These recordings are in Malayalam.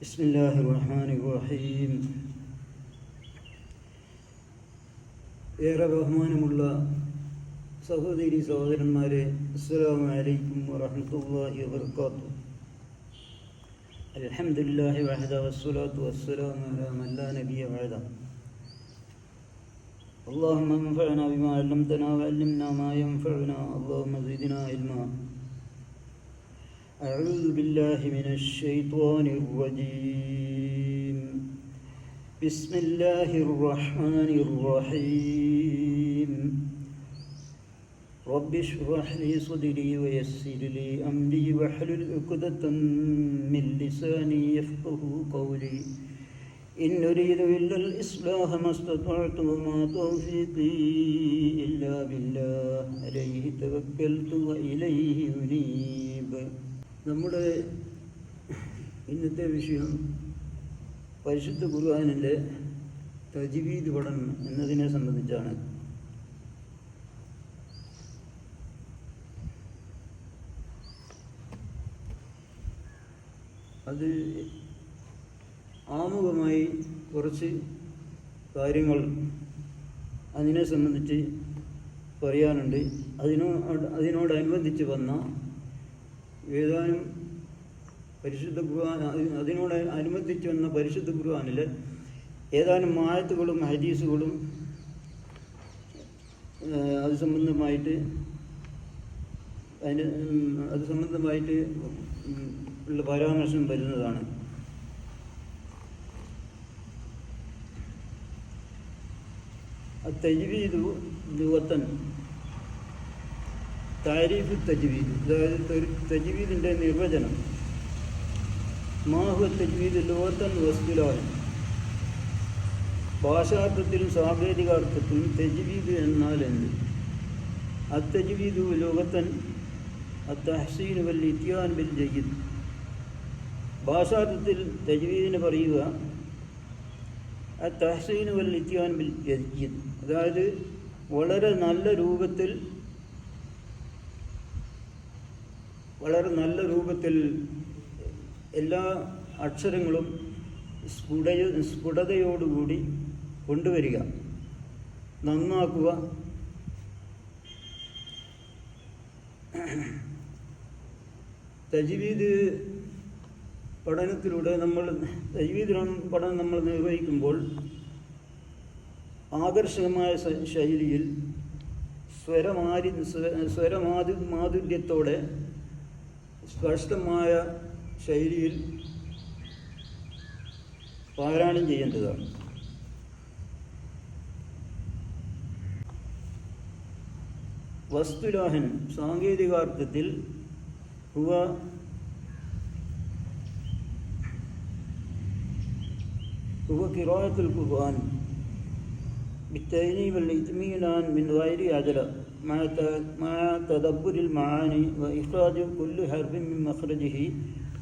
ബിസ്മില്ലാഹിർ-റഹ്മാനിർ-റഹീം. ഏറെ ബഹുമാനമുള്ള സഹോദരി സഹോദരന്മാരെ, അസ്സലാമു അലൈക്കും വറഹ്മത്തുള്ളാഹി വബറകാതുഹു. അൽഹംദുലില്ലാഹി വഹദ വസ്സലാത്തു വസ്സലാമു അലാ മൻ ലാ നബിയ്യ ബഅദ. اللهم انفعنا بما علمتنا وعلمنا ما ينفعنا اللهم زدنا علما. أعوذ بالله من الشيطان الرجيم. بسم الله الرحمن الرحيم. رب اشرح لي صدري ويسر لي أمري واحلل عقدة من لساني يفقهوا قولي. إن أريد إلا الإصلاح ما استطعت وما توفيقي إلا بالله عليه توكلت وإليه أنيب. നമ്മുടെ ഇന്നത്തെ വിഷയം പരിശുദ്ധ ഖുർആനിലെ തജ്വീദ് പഠനം എന്നതിനെ സംബന്ധിച്ചാണ്. അത് ആമുഖമായി കുറച്ച് കാര്യങ്ങൾ അതിനെ സംബന്ധിച്ച് പറയാനുണ്ട്. അതിനോടനുബന്ധിച്ച് വന്ന ഏതാനും പരിശുദ്ധ ഖുർആൻ, അതിനോടനുബന്ധിച്ച് വന്ന പരിശുദ്ധ ഖുർആനിലെ ഏതാനും ആയത്തുകളും ഹദീസുകളും അത് സംബന്ധമായിട്ട് ഉള്ള പരാമർശം വരുന്നതാണ്. തജ്വീദ് ലുഗത്തൻ, താരീഫ് തജ്വീദ്, അതായത് തജ്വീദിൻ്റെ നിർവചനം. മാഹു തജ്വീദ് ലുഗത്തൻ വസ്തുലാഹൻ, ഭാഷാർത്ഥത്തിലും സാങ്കേതികാർത്ഥത്തിലും തജ്വീദ് എന്നാൽ എന്ത്? അത്തജ്വീദ് ലുഗത്തൻ അത്തഹ്സീൻ വൽ ഇത്യാൻ ബിൽ ജയ്യിദ്. ഭാഷാർത്ഥത്തിൽ തജ്വീദിന് പറയുക അത്തഹ്സീൻ വൽ ഇത്യാൻ ബിൽ ജയ്യിദ്, അതായത് വളരെ നല്ല രൂപത്തിൽ എല്ലാ അക്ഷരങ്ങളും സ്ഫുടതയോടുകൂടി കൊണ്ടുവരിക, നന്നാക്കുക. തജ്വീദ് പഠനത്തിലൂടെ തജ്വീദ് പഠനം നമ്മൾ നിർവഹിക്കുമ്പോൾ ആകർഷകമായ ശൈലിയിൽ സ്വരമാധുര്യത്തോടെ സ്പഷ്ടമായ ശൈലിയിൽ പാരായണം ചെയ്യേണ്ടതാണ്. വസ്തുലാഹൻ സാങ്കേതികാർത്ഥത്തിൽ ഹുവ ഖിറാഅത്തുൽ ഖുർആൻ بالتأنيب والإطمئنان من غير عجلة مع تدبر المعاني وإخراج كل حرف من مخرجه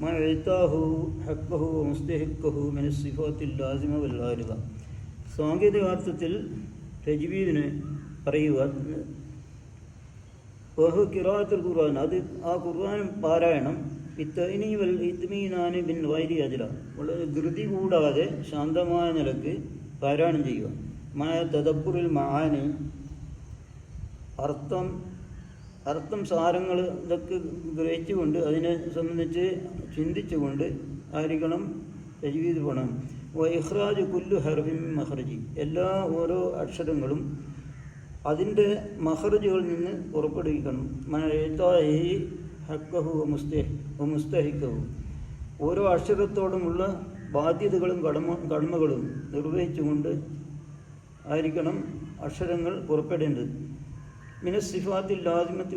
مع إعطائه حقه ومستحقه من الصفات اللازمة والعارضة. സാങ്കേതികാർത്ഥത്തിൽ തജ്വീദിന് പറയുക ഖിറാഅത്തുൽ ഖുർആൻ, അത് ആ ഖുർആൻ പാരായണം ബിത്തഅനീബ് വൽ ഇത്മീനാൻ മിൻ ഗൈരി അജ്ല, വളരെ ധൃതി കൂടാതെ ശാന്തമായ നിലക്ക് പാരായണം ചെയ്യുക. മായ തദബ്ബുറിൽ മആനി, അർത്ഥം സാരങ്ങൾ ഇതൊക്കെ ഗ്രഹിച്ചുകൊണ്ട് അതിനെ സംബന്ധിച്ച് ചിന്തിച്ചുകൊണ്ട് ആയിരിക്കണം തജ്വീദ് പഠനം. ഇഖ്റാജ് കുല്ലു ഹർഫിൻ മിൻ മഖ്റജി, എല്ലാ ഓരോ അക്ഷരങ്ങളും അതിൻ്റെ മഖ്റജുകളിൽ നിന്ന് പുറപ്പെടുവിക്കണം. മഅഇതാഇ ഹഖ്ഖഹു വമുസ്തഹിഖഹു, ഓരോ അക്ഷരത്തോടുമുള്ള ബാധ്യതകളും കടമകളും നിർവഹിച്ചുകൊണ്ട് ആയിരിക്കണം അക്ഷരങ്ങൾ പുറപ്പെടേണ്ടത്. മിനസ്സിഫാത്തിൽ ലാസിമത്തി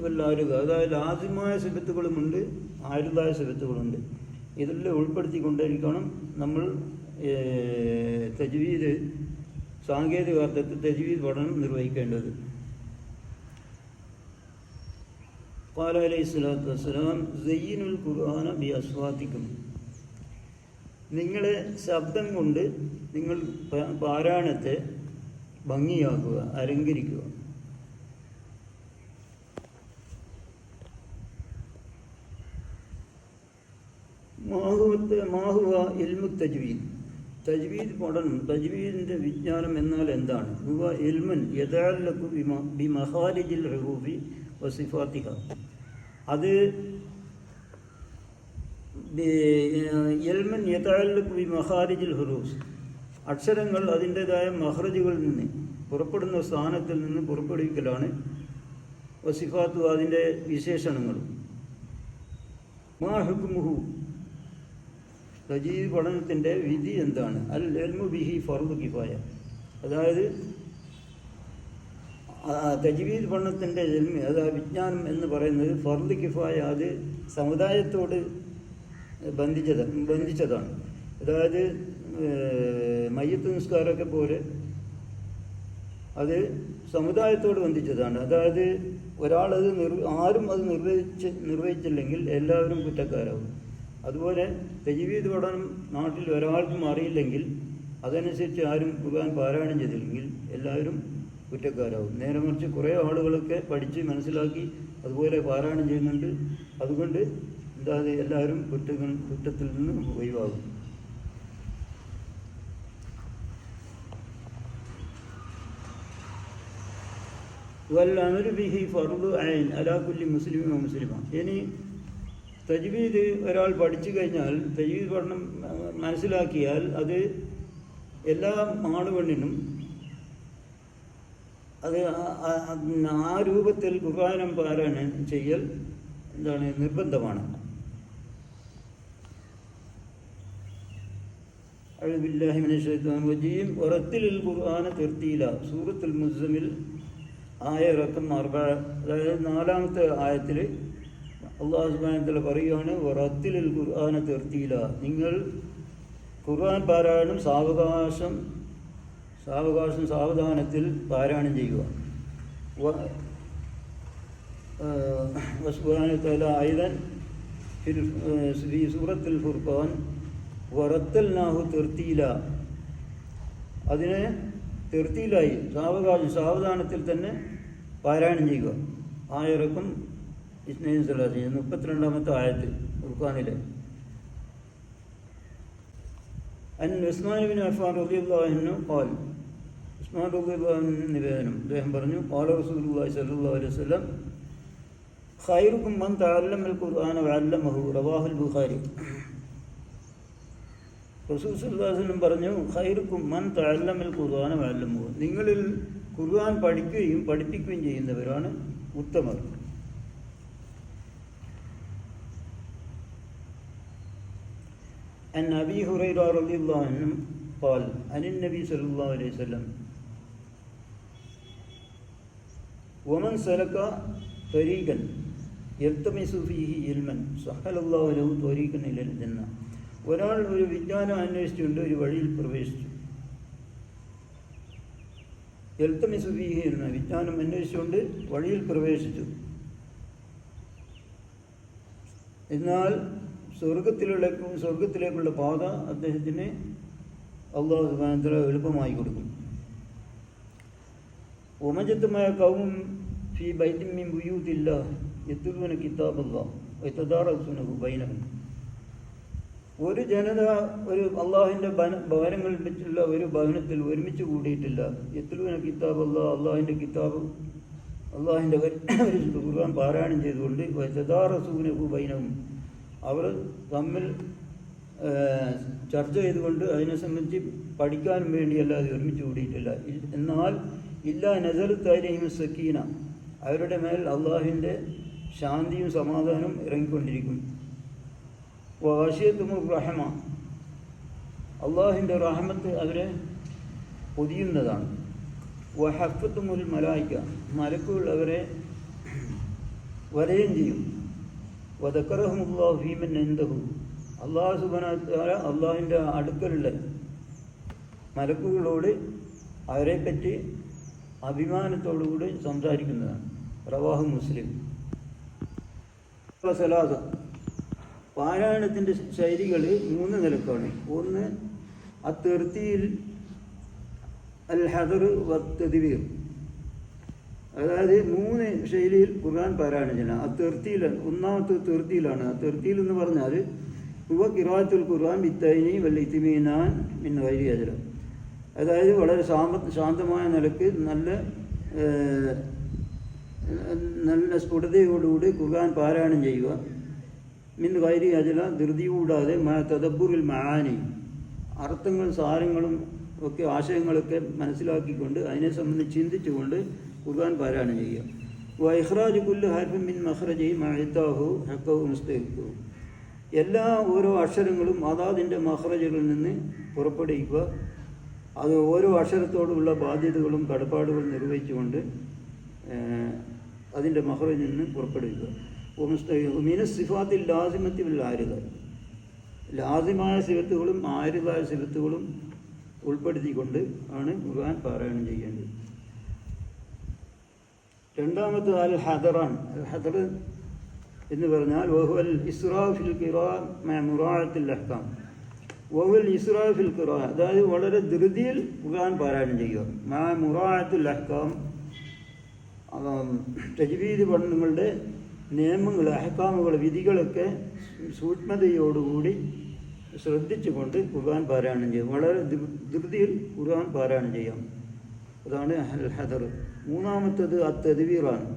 വല്ലാരുക, അതായത് ലാസിമായ സിഫത്തുകളുമുണ്ട്, ആരുതായ സിഫത്തുകളുണ്ട്. ഇതെല്ലാം ഉൾപ്പെടുത്തിക്കൊണ്ടിരിക്കണം നമ്മൾ തജ്വീദ്, സാങ്കേതികാർത്ഥത്തിൽ തജ്വീദ് പഠനം നിർവഹിക്കേണ്ടത്. ഖാല അലൈഹിസ്സലാത്തു വസ്സലാം സയ്യിനുൽ ഖുർആന ബി അസ്വാതിക്കും, നിങ്ങളെ ശബ്ദം കൊണ്ട് നിങ്ങൾ പാരായണത്തെ ഭംഗിയാക്കുക, അലങ്കരിക്കുക. മാഹുവ ഇൽമു തജ്വീദ്. തജ്വീദ് പഠനം, തജ്വീദിൻ്റെ വിജ്ഞാനം എന്നാൽ എന്താണ്? ഹുവ ഇൽമുൻ യതഅല്ലഖു ബിമഖാരിജിൽ ഹുറൂഫി വസിഫാത്തിഹ. അത് ഇൽമുൻ യതഅല്ലഖു ബിമഖാരിജിൽ ഹുറൂഫ്, അക്ഷരങ്ങൾ അതിൻ്റെതായ മഖ്റജുകളിൽ നിന്ന്, പുറപ്പെടുന്ന സ്ഥാനത്തിൽ നിന്ന് പുറപ്പെടുവിക്കലാണ്. വസിഫാത്തു, അതിൻ്റെ വിശേഷണങ്ങളും. മാ ഹുക്മുഹു, തജ്വീദ് പഠനത്തിൻ്റെ വിധി എന്താണ്? അൽ ഇൽമു ബിഹി ഫർദു കിഫായ. അതായത് തജ്വീദ് പഠനത്തിൻ്റെ ഇൽമ്, അതായത് വിജ്ഞാനം എന്ന് പറയുന്നത് ഫർദു കിഫായ, അത് സമുദായത്തോട് ബന്ധിച്ചതാണ്. അതായത് മയ്യത്ത് നിസ്കാരമൊക്കെ പോലെ അത് സമുദായത്തോട് ബന്ധിച്ചതാണ്. അതായത് ഒരാളത് ആരും അത് നിർവഹിച്ചില്ലെങ്കിൽ എല്ലാവരും കുറ്റക്കാരാകും. അതുപോലെ തജ്വീദ് പഠനം നാട്ടിൽ ഒരാൾക്കും അറിയില്ലെങ്കിൽ, അതനുസരിച്ച് ആരും ഖുർആൻ പാരായണം ചെയ്തില്ലെങ്കിൽ എല്ലാവരും കുറ്റക്കാരാകും. നേരെ മറിച്ച് കുറേ ആളുകളൊക്കെ പഠിച്ച് മനസ്സിലാക്കി അതുപോലെ പാരായണം ചെയ്യുന്നുണ്ട്. അതുകൊണ്ട് എല്ലാവരും കുറ്റത്തിൽ നിന്ന് ഒഴിവാകും. വൽ ബിഹി ഫർദു ഐൻ അലാ കുല്ലി മുസ്ലിമിൻ വ മുസ്ലിമ. ഇനി തജ്വീദ് ഒരാൾ പഠിച്ചു കഴിഞ്ഞാൽ, തജ്വീദ് പഠനം മനസ്സിലാക്കിയാൽ, അത് എല്ലാ ആണുപെണ്ണിനും അത് ആ രൂപത്തിൽ ഖുർആൻ പാരായണം ചെയ്യൽ നിർബന്ധമാണ്. അഊദു ബില്ലാഹി മിനശ് ശൈത്വാനിർ റജീം. വറത്തിലിൽ ഖുർആന തർത്തീല. സൂറത്തുൽ മുസ്സമിൽ ഇറക്കം 4, അതായത് 4ാമത്തെ ആയത്തിൽ അല്ലാഹു സുബ്ഹാനഹു വ തആല പറയുകയാണ്, വറത്തിലിൽ ഖുർആന തർത്തീല, നിങ്ങൾ ഖുർആൻ പാരായണം സാവധാനത്തിൽ പാരായണം ചെയ്യുക. സുബ്ഹാനഹു വ തആല ഐദൻ ഫി സൂറത്തുൽ ഫുർഖാൻ വറത്തൽനാഹു തർത്തീല, അതിനെ തർത്തീലായി സാവധാനത്തിൽ തന്നെ പാരായണം ചെയ്യുക. ഇറക്കം 32ാമത്തെ ആയത്ത് ഖുർആനിലെ. അൻ ഉസ്മാൻ ഇബ്നു അഫ്ഫാൻ റളിയല്ലാഹു അൻഹു ഖാൽ, ഉസ്മാൻ റളിയല്ലാഹു അൻഹു നിവേദനം, അദ്ദേഹം പറഞ്ഞു, ഖാല റസൂലുള്ളാഹി സ്വല്ലല്ലാഹു അലൈഹി വസല്ലം ഖൈറുക്കും മൻ തഅല്ലമൽ ഖുർആന വഅല്ലമഹു. റവാഹുൽ ബുഖാരി. റസൂൽ സല്ലല്ലാഹു അലൈഹി വസല്ലം പറഞ്ഞു, ഖൈറുക്കും മൻ തഅല്ലമൽ ഖുർആന വഅല്ലമഹു, നിങ്ങളിൽ ഖുർആൻ പഠിക്കുകയും പഠിപ്പിക്കുകയും ചെയ്യുന്നവരാണ് ഉത്തമർ. അൻ അബീ ഹുറൈറ റളിയല്ലാഹു അൻഹു ഖാൽ അനിൻ നബി സല്ലല്ലാഹു അലൈഹി വസല്ലം വമൻ സലക തരീഖൻ യൽതമിസു ഫീഹി ഇൽമൻ സഹലല്ലാഹു ലഹു തരീഖൻ ഇലൽ ജന്ന. ഒരാൾ ഒരു വിജ്ഞാനം അന്വേഷിച്ചുകൊണ്ട് ഒരു വഴിയിൽ പ്രവേശിച്ചു. യൽതമിസു ഫീഹി ഇൽമൻ, വിജ്ഞാനം അന്വേഷിച്ചുകൊണ്ട് വഴിയിൽ പ്രവേശിച്ചു. എന്നാൽ സ്വർഗത്തിലേക്കുള്ള പാത അദ്ദേഹത്തിന് അല്ലാഹു സുബ്ഹാനഹു വ തആല എളുപ്പമായി കൊടുക്കും. വമജത്തുമായ ഖൗമുൻ ഫീ ബൈത്തിൻ മിൻ ബുയൂത്തില്ലാഹ് യത്ലൂന കിതാബല്ലാഹ് വയതദാറസൂനഹു ബൈനഹും. ഒരു ജനത ഒരു അള്ളാഹുവിൻ്റെ ഭവനങ്ങളിൽ വെച്ചുള്ള ഒരു ഭവനത്തിൽ ഒരുമിച്ച് കൂടിയിട്ടില്ല. യത്ലൂന കിതാബല്ലാഹ്, അള്ളാഹുവിൻ്റെ കിതാബ്, അള്ളാഹുവിൻ്റെ ഖുർആൻ പാരായണം ചെയ്തുകൊണ്ട് വയതദാറസൂനഹു ബൈനഹും, അവർ തമ്മിൽ ചർച്ച ചെയ്തുകൊണ്ട് അതിനെ സംബന്ധിച്ച് പഠിക്കാനും വേണ്ടിയല്ലാതെ ഒരുമിച്ച് കൂടിയിട്ടില്ല. എന്നാൽ ഇല്ലാ നസലത്ത് അലൈഹിം സക്കീന, അവരുടെ മേൽ അള്ളാഹുവിൻ്റെ ശാന്തിയും സമാധാനവും ഇറങ്ങിക്കൊണ്ടിരിക്കും. വഗശിയത്തുമുർ റഹ്മ, അള്ളാഹുവിൻ്റെ റഹ്മത്ത് അവരെ പൊതിയുന്നതാണ്. വഹഫത്തുമുൽ മലായിക, മലക്കുകൾ അവരെ വലയം ചെയ്യും. വദക്കറഹുമുല്ലാഹു ഫീമൻ ഇൻദഹു, അള്ളാഹു സുബ്ഹാനഹു വ തആല അള്ളാഹുവിൻ്റെ അടുക്കലുള്ള മലക്കുകളോട് അവരെപ്പറ്റി അഭിമാനത്തോടുകൂടി സംസാരിക്കുന്നതാണ്. റവാഹു മുസ്ലിം. സലാസ, പാരായണത്തിൻ്റെ ശൈലികൾ 3 നിലക്കാണ്. ഒന്ന് അത്തർത്തീൽ അൽ ഹദർ വത്തദ്വീർ, അതായത് 3 ശൈലിയിൽ ഖുർആൻ പാരായണം ചെയ്യണം. അത്തർത്തീൽ, ഒന്നാമത്തെ തെർത്തീലാണ്. അത്തർത്തീൽ എന്ന് പറഞ്ഞാൽ ഹുവ ഖിറാഅത്തുൽ ഖുർആൻ ബിത്തൈനി വൽ ഇത്മീനാൻ മിൻ ഗൈരി അജ്ര. അതായത് വളരെ ശാന്തമായ നിലക്ക് നല്ല സ്ഫുടതയോടുകൂടി ഖുർആൻ പാരായണം ചെയ്യുക. മിൻ ഗൈരി അജ്ല, ധൃതി കൂടാതെ, തദബ്ബുറുൽ മആനി, അർത്ഥങ്ങളും സാരങ്ങളും ഒക്കെ ആശയങ്ങളൊക്കെ മനസ്സിലാക്കിക്കൊണ്ട് അതിനെ സംബന്ധിച്ച് ചിന്തിച്ചുകൊണ്ട് ഖുർആൻ പാരായണം ചെയ്യുക. വഇഖ്റാജു കുല്ലി ഹർഫിൻ മിൻ മഖ്റജിഹി മഅതാഹു ഹഖ്ഖഹു മുസ്തഹിഖു, എല്ലാ ഓരോ അക്ഷരങ്ങളും അതാതിൻ്റെ മഖ്റജുകളിൽ നിന്ന് പുറപ്പെടുവിക്കുക. അത് ഓരോ അക്ഷരത്തോടുള്ള ബാധ്യതകളും കടപ്പാടുകളും നിർവഹിച്ചുകൊണ്ട് അതിൻ്റെ മഖ്റജിൽ നിന്ന് പുറപ്പെടുവിക്കുക. മിനസ് സിഫാത്തിൽ ലാസിമത്തി വൽ ആരിദ, ലാസിമായ സിഫത്തുകളും ആരിദായ സിഫത്തുകളും ഉൾപ്പെടുത്തിക്കൊണ്ട് ആണ് ഖുർആൻ പാരായണം ചെയ്യേണ്ടത്. രണ്ടാമത്തെ അൽ ഹദറാണ്. അൽ ഹദർ എന്ന് പറഞ്ഞാൽ വഹുവൽ ഇസ്റാഫിൽ ഖിറാഅ മഅ മുറാഅത്തിൽ അഹ്കാം. വഹുവൽ ഇസ്റാഫിൽ ഖിറാഅ, അതായത് വളരെ ധൃതിയിൽ ഖുർആൻ പാരായണം ചെയ്യുക. മഅ മുറാഅത്തുൽ അഹ്കാം, തജ്വീദ് പഠനങ്ങളുടെ നിയമങ്ങൾ, അഹ്കാമുകൾ, വിധികളൊക്കെ സൂക്ഷ്മതയോടുകൂടി ശ്രദ്ധിച്ചുകൊണ്ട് ഖുർആൻ പാരായണം ചെയ്യും. വളരെ ധൃതിയിൽ ഖുർആൻ പാരായണം ചെയ്യാം. അതാണ് അൽ ഹദർ. മൂന്നാമത്തത് അത്തദ്വീറാണ്.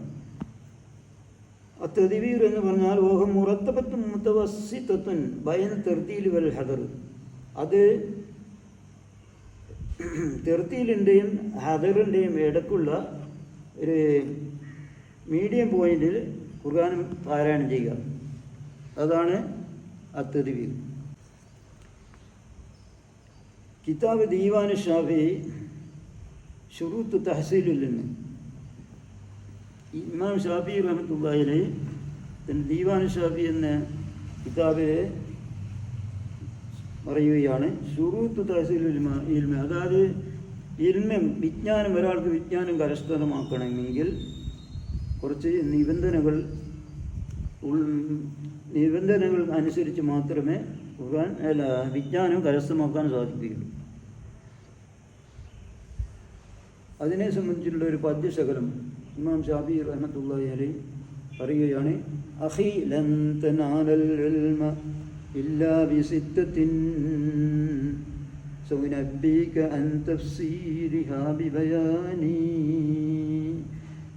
അത്തദ്വീർ എന്ന് പറഞ്ഞാൽ വഹു മുറത്തബത്തുൻ മുതവസ്സിത്തത്തുൻ ബൈന തർതീൽ വൽ ഹദർ, അത് തെർത്തീലിൻ്റെയും ഹദറിൻ്റെയും ഇടയ്ക്കുള്ള ഒരു മീഡിയം പോയിന്റിൽ ഖുർആൻ പാരായണം ചെയ്യുക. അതാണ് അത്തദ്വീർ. കിതാബ് ദീവാൻ ഷാഫി ഷുറൂത്ത് തഹ്സീലുൽ ഇൽമ്. ഇമാം ഷാഫി റഹ്മത്തുള്ളാഹി അലൈഹി തൻ്റെ ദീവാൻ ഷാഫി എന്ന കിതാബിൽ പറയുകയാണ്, ഷുറൂത്ത് തഹ്സീലുൽ ഇൽമ്, അതായത് ഇൽമം, വിജ്ഞാനം, ഒരാൾക്ക് വിജ്ഞാനം കരസ്ഥമാക്കണമെങ്കിൽ കുറച്ച് നിബന്ധനകൾ അനുസരിച്ച് മാത്രമേ ഖുർആൻ വിജ്ഞാനം കരസ്ഥമാക്കാൻ സാധിക്കുകയുള്ളൂ. അതിനെ സംബന്ധിച്ചുള്ള ഒരു പദ്യശകലം ഇമാം ഷാഫി റഹ്മത്തുള്ളാഹി അലൈഹി പറയുകയാണ്, അഖി ലൻ തനാലൽ ഇൽമ ഇല്ലാ ബിസിത്തത്തിൻ സൗനബ്ബിക അൻ തഫ്സീരിഹാ ബിബയാനി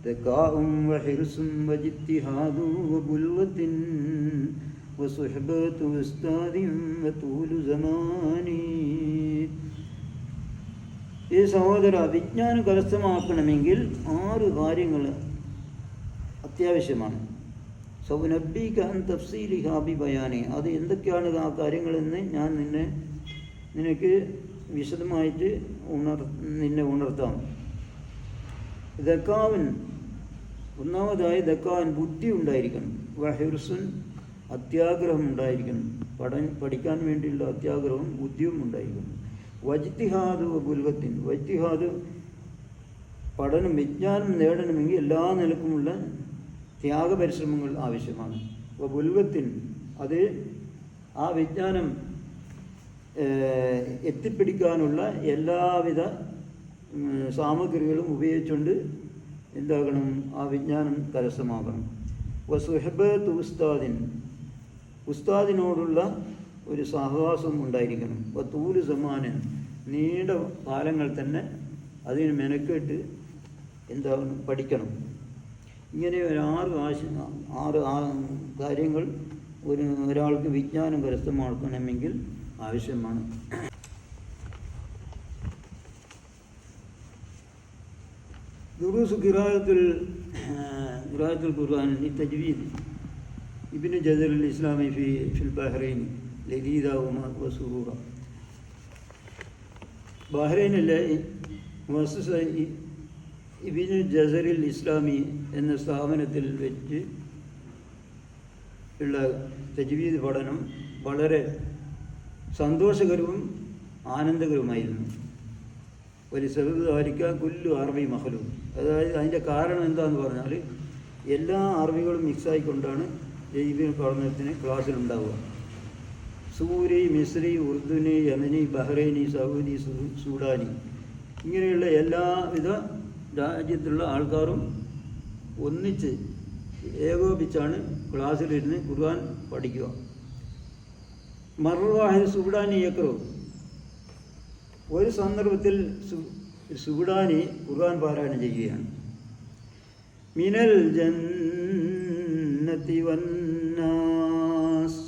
ദകാഉം വഹിർസും വജിത്തിഹാദു വബുൽവത്തിൻ വസുഹ്ബത്തു ഉസ്താദിൻ വതൂലു സമാനി. ഈ സഹോദര, വിജ്ഞാനം കരസ്ഥമാക്കണമെങ്കിൽ 6 കാര്യങ്ങൾ അത്യാവശ്യമാണ്. സൗനബ്ബിക അൻ തഫ്സീലിഹാ ബിബയാനി, അത് എന്തൊക്കെയാണ് ആ കാര്യങ്ങളെന്ന് ഞാൻ നിനക്ക് വിശദമായിട്ട് നിന്നെ ഉണർത്താം. ദക്കാവൻ, ഒന്നാമതായി ദക്കാവൻ, ബുദ്ധി ഉണ്ടായിരിക്കണം. വഹിർസുൻ, അത്യാഗ്രഹം ഉണ്ടായിരിക്കണം. പഠിക്കാൻ വേണ്ടിയുള്ള അത്യാഗ്രഹവും ബുദ്ധിയും ഉണ്ടായിരിക്കണം. വജ്തിഹാദ് ബുൽഗത്തിൻ, വജ്തിഹാദ് പഠനം, വിജ്ഞാനം നേടണമെങ്കിൽ എല്ലാ നിലക്കുമുള്ള ത്യാഗപരിശ്രമങ്ങൾ ആവശ്യമാണ്. ബുൽഗത്തിൻ, അത് ആ വിജ്ഞാനം എത്തിപ്പിടിക്കാനുള്ള എല്ലാവിധ സാമഗ്രികളും ഉപയോഗിച്ചുകൊണ്ട് എന്താകണം, ആ വിജ്ഞാനം കരസ്ഥമാകണം. വസുഹബത്ത് ഉസ്താദിൻ, ഉസ്താദിനോടുള്ള ഒരു സഹവാസം ഉണ്ടായിരിക്കണം. വതൂലു സമാനൻ, നീണ്ട കാലങ്ങൾ തന്നെ അതിന് മെനക്കെട്ട് എന്താകണം, പഠിക്കണം. ഇങ്ങനെ ഒരു 6 കാര്യങ്ങൾ ഒരാൾക്ക് വിജ്ഞാനം കരസ്ഥമാക്കണമെങ്കിൽ ആവശ്യമാണ്. ദുറൂസ് ഖിറാഅത്തുൽ ഖുർആൻ തജ്വീദ് ഇബ്നു ജസർ അൽ ഇസ്ലാമി ഫിൽ ബഹ്റൈൻ ലദീദ വസുറൂറ. ബഹ്റൈനിലെ മുഅസ്സസ ഇബ്നു ജസർ അൽ ഇസ്ലാമി എന്ന സ്ഥാപനത്തിൽ വെച്ച് ഉള്ള തജ്വീദ് പഠനം വളരെ സന്തോഷകരവും ആനന്ദകരവുമായിരുന്നു. ഒരു സബബ് കുല്ലു അറബി മഹലും, അതായത് അതിൻ്റെ കാരണം എന്താണെന്ന് പറഞ്ഞാൽ എല്ലാ അറബികളും മിക്സായിക്കൊണ്ടാണ് ഈ പഠനത്തിന് ക്ലാസ്സിലുണ്ടാവുക. സൂരി, മിസ്രി, ഉർദുനി, യമനി, ബഹ്റൈനി, സൗദി, സൂഡാനി, ഇങ്ങനെയുള്ള എല്ലാവിധ രാജ്യത്തുള്ള ആൾക്കാരും ഒന്നിച്ച് ഏകോപിച്ചാണ് ക്ലാസ്സിലിരുന്ന് ഖുർആൻ പഠിക്കുക. മറുവാഹിദ് സുബ്ഡാനി യക്റു, ഒരു സന്ദർഭത്തിൽ സുബ്ഡാനി ഖുർആൻ പാരായണം ചെയ്യുകയാണ്. മിനൽ ജന്നതി വന്നാസ്,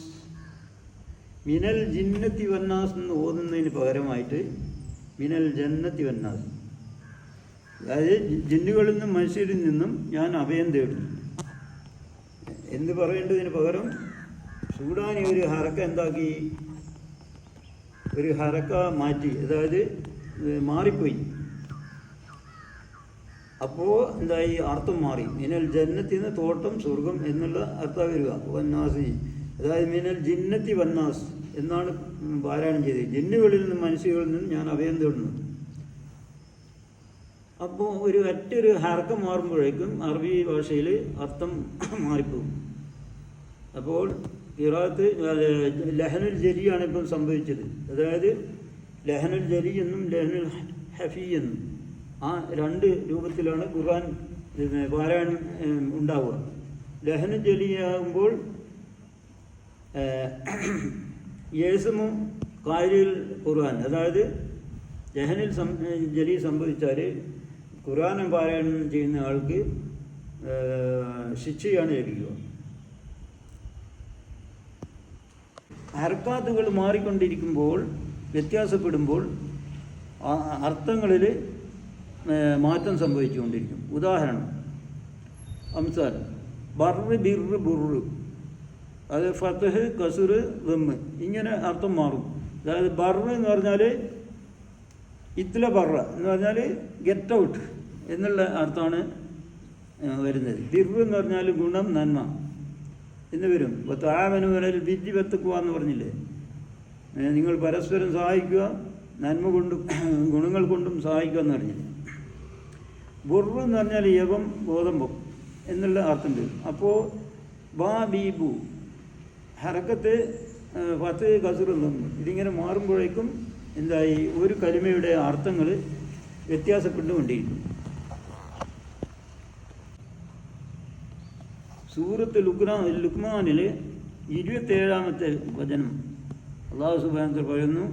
മിനൽ ജിന്നത്തി വന്നാസ് എന്ന് ഓതുന്നതിന് പകരമായിട്ട് മിനൽ ജന്നത്തി വന്നാസ്, അതായത് ജിന്നുകളിൽ നിന്നും മനുഷ്യരിൽ നിന്നും ഞാൻ അഭയം തേടുന്നു എന്ന് പറയേണ്ടതിന് പകരം സുബ്ഡാനി ഒരു ഹറക്ക എന്താക്കി, ഒരു ഹറക്ക മാറ്റി, അതായത് മാറിപ്പോയി. അപ്പോൾ എന്തായി, അർത്ഥം മാറി. മിനൽ ജന്നത്തിൽ നിന്ന് തോട്ടം സ്വർഗം എന്നുള്ള അർത്ഥം വരിക. വന്നാസി, അതായത് മിനൽ ജിന്നത്തി വന്നാസ് എന്നാണ് പാരായണം ചെയ്തത്. ജിന്നുകളിൽ നിന്നും മനുഷ്യകളിൽ നിന്നും ഞാൻ അഭയം തേടുന്നു. അപ്പോൾ ഒറ്റൊരു ഹർക്കം മാറുമ്പോഴേക്കും അറബി ഭാഷയിൽ അർത്ഥം മാറിപ്പോകും. അപ്പോൾ ഖിറാഅത്ത് ലഹനുൽ ജലിയാണ് ഇപ്പം സംഭവിച്ചത്. അതായത് ലഹനുൽ ജലി എന്നും ലഹനുൽ ഹഫി എന്നും ആ രണ്ട് രൂപത്തിലാണ് ഖുർആൻ പാരായണം ഉണ്ടാവുക. ലഹനുൽ ജലിയാകുമ്പോൾ യേസുമു കാരിൽ ഖുർആൻ, അതായത് ലഹനിൽ ജലി സംഭവിച്ചാൽ ഖുർആൻ പാരായണം ചെയ്യുന്ന ആൾക്ക് ശിക്ഷയാണ് ലഭിക്കുക. ഹർക്കാത്തുകൾ മാറിക്കൊണ്ടിരിക്കുമ്പോൾ, വ്യത്യാസപ്പെടുമ്പോൾ അർത്ഥങ്ങളിൽ മാറ്റം സംഭവിച്ചുകൊണ്ടിരിക്കും. ഉദാഹരണം, അംസാൽ ബർറ് ബിർറ് ബുർറ്, അത് ഫതഹ് കസുറ് ദമ്മ്, ഇങ്ങനെ അർത്ഥം മാറും. അതായത് ബർറ് എന്ന് പറഞ്ഞാൽ ഇത്ല ബർറ എന്ന് പറഞ്ഞാൽ ഗെറ്റ് ഔട്ട് എന്നുള്ള അർത്ഥമാണ് വരുന്നത്. ബിർറ് എന്ന് പറഞ്ഞാൽ ഗുണം, നന്മ എന്ന് വരും. താമനുവനിൽ ബിജി വെത്തുക്കുക എന്ന് പറഞ്ഞില്ലേ, നിങ്ങൾ പരസ്പരം സഹായിക്കുക, നന്മ കൊണ്ടും ഗുണങ്ങൾ കൊണ്ടും സഹായിക്കുക എന്ന് പറഞ്ഞില്ലേ. ബുർറ് എന്ന് പറഞ്ഞാൽ യവം, ഗോതമ്പം എന്നുള്ള അർത്ഥം വരും. അപ്പോൾ ബാ ബീബു ഹറക്കത്ത് ഫത്ത് കസുറ് തന്നു, ഇതിങ്ങനെ മാറുമ്പോഴേക്കും എന്തായി, ഒരു കലിമയുടെ അർത്ഥങ്ങൾ വ്യത്യാസപ്പെട്ടുകൊണ്ടിരിക്കും. സൂറത്ത് ലുക്മാനിൽ 27-ാമത്തെ വചനം അല്ലാഹു സുബ്ഹാനഹു വ തആല പറയുന്നു,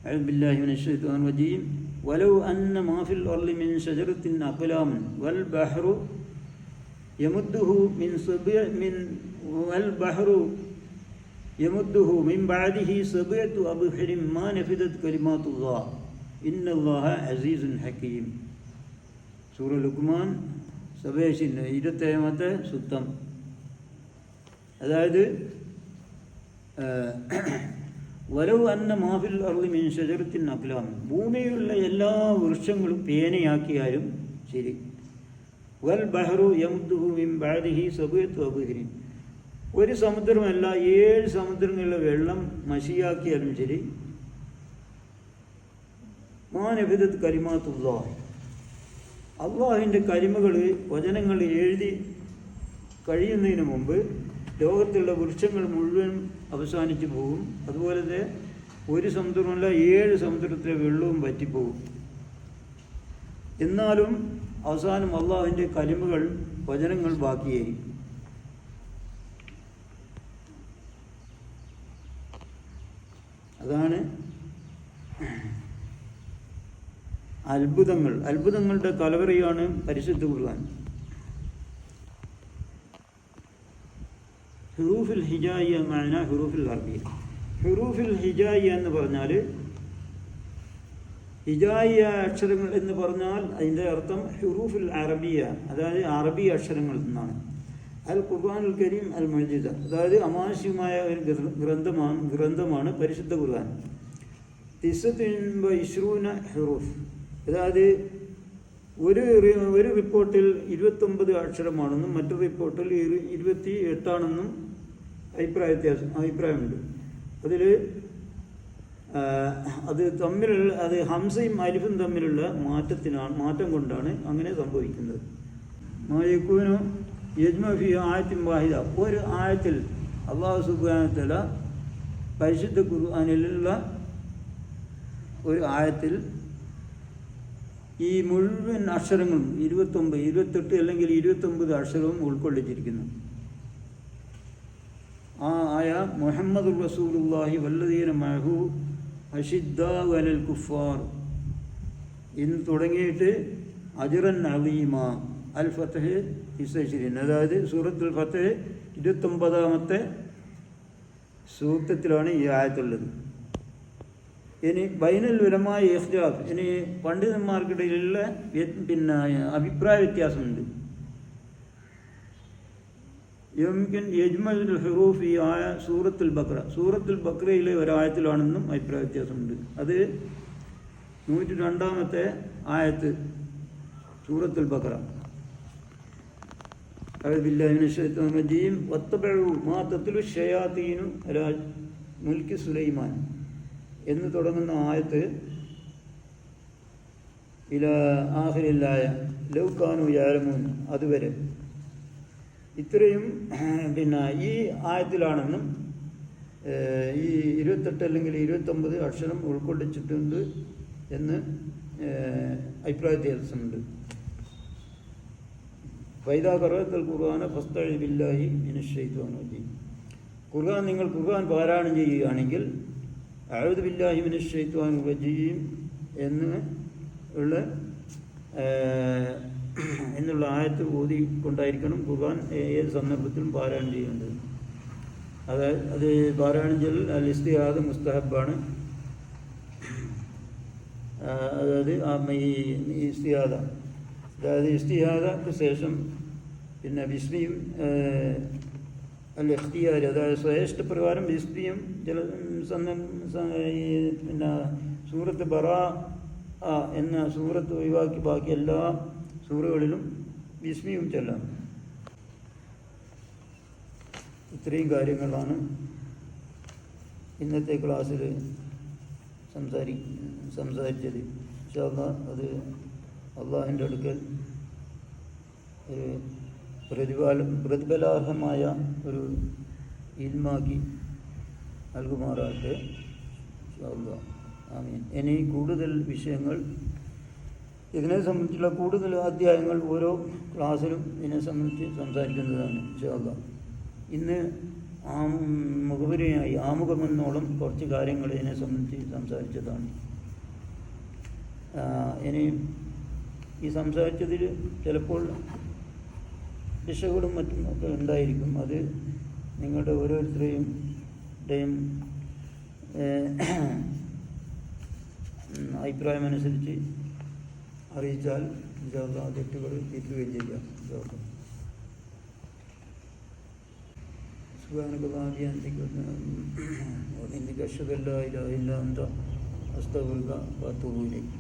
അഊദു ബില്ലാഹി മിനശ് ശൈത്വാനിർ റജീം, വലൗ അന്ന മാ ഫിൽ അർളി മിൻ ശജറത്തിൻ അഖ്ലാമുൻ വൽ ബഹ്റു യമുദ്ദുഹു മിൻ യമുദ്ദുഹു മിൻ ബഅദിഹി സബഅതു അബ്ഹരിൻ മാ നഫിദത് കലിമാതുല്ലാഹ് ഇന്നല്ലാഹ അസീസുൻ ഹകീം. സൂറ ലുക്മാൻ 27-ാമത്തെ സൂക്തം. അതായത് വലൗ അന്ന മാഫിൽ അർളി മിൻ ശജറത്തിൻ അഖ്ലാം, ഭൂമിയിലുള്ള എല്ലാ വൃക്ഷങ്ങളും പേനയാക്കിയാലും ശരി, വൽ ബഹ്റു യമുദ്ദുഹു മിൻ ബഅദിഹി സബഅതു അബ്ഹരിൻ, ഒരു സമുദ്രമല്ല 7 സമുദ്രങ്ങളിലെ വെള്ളം മഷിയാക്കിയാലും ശരി, മാ നഫിദത് കലിമാതുല്ലാഹ്, അള്ളാഹിൻ്റെ കലിമകൾ, വചനങ്ങൾ എഴുതി കഴിയുന്നതിന് മുമ്പ് ലോകത്തുള്ള വൃക്ഷങ്ങൾ മുഴുവൻ അവസാനിച്ചു പോകും. അതുപോലെ ഒരു സമുദ്രമല്ല 7 സമുദ്രത്തിലെ വെള്ളവും വറ്റിപ്പോകും. എന്നാലും അവസാനം അള്ളാഹിൻ്റെ കലിമകൾ, വചനങ്ങൾ ബാക്കിയായിരിക്കും. അതാണ് അത്ഭുതങ്ങളുടെ കലവറയാണ് പരിശുദ്ധ ഖുർആൻ. ഹുറൂഫുൽ ഹിജായിയ മഅന ഹുറൂഫുൽ അറബിയ. ഹുറൂഫുൽ ഹിജായിയ എന്ന് പറഞ്ഞാൽ, ഹിജായിയ അക്ഷരങ്ങൾ എന്ന് പറഞ്ഞാൽ അതിൻ്റെ അർത്ഥം ഹുറൂഫുൽ അറബിയ, അതായത് അറബി അക്ഷരങ്ങൾ എന്നാണ്. അൽ ഖുർആനുൽ കരീം അൽ മുഅ്ജിസ, അതായത് അമാനുഷികമായ ഒരു ഗ്രന്ഥമാണ് പരിശുദ്ധ ഖുർആൻ. 29 ഹുറൂഫ്, അതായത് ഒരു റിപ്പോർട്ടിൽ 29 അക്ഷരമാണെന്നും മറ്റൊരു റിപ്പോർട്ടിൽ 28 ആണെന്നും അഭിപ്രായമുണ്ട്. അതിൽ അത് ഹംസയും അലിഫും തമ്മിലുള്ള മാറ്റം കൊണ്ടാണ് അങ്ങനെ സംഭവിക്കുന്നത്. മായക്കൂനു യജ്മഫി ആയത്തിൻ വാഹിദ, ഒരു ആയത്തിൽ അല്ലാഹു സുബ്ഹാനഹു വ തആല പരിശുദ്ധ ഖുർആനിലുള്ള ഒരു ആയത്തിൽ ഈ മുഴുവൻ അക്ഷരങ്ങളും 29, 28 അല്ലെങ്കിൽ 29 അക്ഷരവും ഉൾക്കൊള്ളിച്ചിരിക്കുന്നു. ആ ആയ മുഹമ്മദുർ റസൂലുള്ളാഹി വല്ലദീന മഅഹു അഷിദ്ദാഉ അലൽ കുഫാർ ഇന്ന് തുടങ്ങിയിട്ട് അജ്റൻ അളീമ അൽ ഫത്ഹ് 29, അതായത് സൂറത്തുൽ ഫത്ഹ് 29-ാമത്തെ സൂക്തത്തിലാണ് ഈ ആയത്തുള്ളത്. ഇനി ബൈനൽ ഉലമായ ഇഖ്തിലാഫ്, ഇനി പണ്ഡിതന്മാർക്കിടയിലുള്ള അഭിപ്രായ വ്യത്യാസമുണ്ട്. യംകിൻ യജ്മൽ ഹുറൂഫ് ഈ ആയ സൂറത്തുൽ ബഖറ, സൂറത്തുൽ ബഖറയിലെ ഒരായത്തിലാണെന്നും അഭിപ്രായ വ്യത്യാസമുണ്ട്. അത് 102-ാമത്തെ ആയത്ത് സൂറത്തുൽ ബഖറ. അഊദു ബില്ലാഹി മിനശ് ശൈത്വാനിർ റജീം വത്തബഉ മാ തത്ലു ശയാതീനു അലാ മുൽക്കി സുലൈമാൻ എന്ന് തുടങ്ങുന്ന ആയത്ത് ഇലാ ആഖിരിൽ-ആയ ലൗ കാനു യഅലമൂൻ അതുവരെ. ഇത്രയും ഈ ആയത്തിലാണെന്നും ഈ 28 അല്ലെങ്കിൽ 29 അക്ഷരം ഉൾക്കൊള്ളിച്ചിട്ടുണ്ട് എന്ന് അഭിപ്രായ വ്യത്യാസമുണ്ട്. ഫൈദാ ഖറഅത്തൽ ഖുർആന ഫസ്തഇദ് ബില്ലാഹി മിനശ് ശൈത്വാനിർ റജീം. നിങ്ങൾ ഖുർആൻ പാരായണം ചെയ്യുകയാണെങ്കിൽ അഊദു ബില്ലാഹി മിനശ് ശൈത്വാനിർ റജീം എന്നുള്ള ആയത്ത് ഓതിക്കൊണ്ടായിരിക്കണം ഖുർആൻ ഏത് സന്ദർഭത്തിലും പാരായണം ചെയ്യേണ്ടത്. അത് പാരായണം ചെയ്യൽ അൽ ഇസ്തിആദ മുസ്തഹബാണ്. അതായത് ഈ ഇസ്തിആദ, അതായത് ഇസ്തിആദക്ക് ശേഷം പിന്നെ ബിസ്മിയും അൽ ഇഖ്തിയാർ, അതായത് ശ്രേഷ്ഠപ്രകാരം ബിസ്മിയും പിന്നെ സൂറത്ത് ബറാ എന്ന സൂറത്ത് ഒഴിവാക്കി ബാക്കി എല്ലാ സൂറകളിലും ബിസ്മിയും ചെല്ലാം. ഇത്രയും കാര്യങ്ങളാണ് ഇന്നത്തെ ക്ലാസ്സിൽ സംസാരിച്ചത്. ഇൻഷാ അല്ലാഹ് അത് അള്ളാഹിൻ്റെ അടുക്കൽ ഒരു പ്രതിഫലാർഹമായ ഒരു ഇൽമാക്കി നൽകുമാറാകട്ടെ. ഇൻഷാ അല്ലാഹ് ആമീൻ. ഇനി കൂടുതൽ വിഷയങ്ങൾ, ഇതിനെ സംബന്ധിച്ചുള്ള കൂടുതൽ അധ്യായങ്ങൾ ഓരോ ക്ലാസ്സിലും ഇതിനെ സംബന്ധിച്ച് സംസാരിക്കുന്നതാണ് ഇൻഷാ അല്ലാഹ്. ഇന്ന് മുഖവരിയായി ആമുഖമെന്നോളം കുറച്ച് കാര്യങ്ങൾ ഇതിനെ സംബന്ധിച്ച് സംസാരിച്ചതാണ്. ഇനി ഈ സംസാരിച്ചതിൽ ചിലപ്പോൾ ദിശകളും മറ്റും ഒക്കെ ഉണ്ടായിരിക്കും. അത് നിങ്ങളുടെ ഓരോരുത്തരുടെയും അഭിപ്രായമനുസരിച്ച് അറിയിച്ചാൽ തെറ്റുകൾ തിരുത്തുകയും ചെയ്യാം. സുബ്ഹാനക അഷ്ഹദു അല്ലാ ഇലാഹ ഇല്ലാ അൻത അസ്തഗ്ഫിറുക വഅതൂബു ഇലൈക്.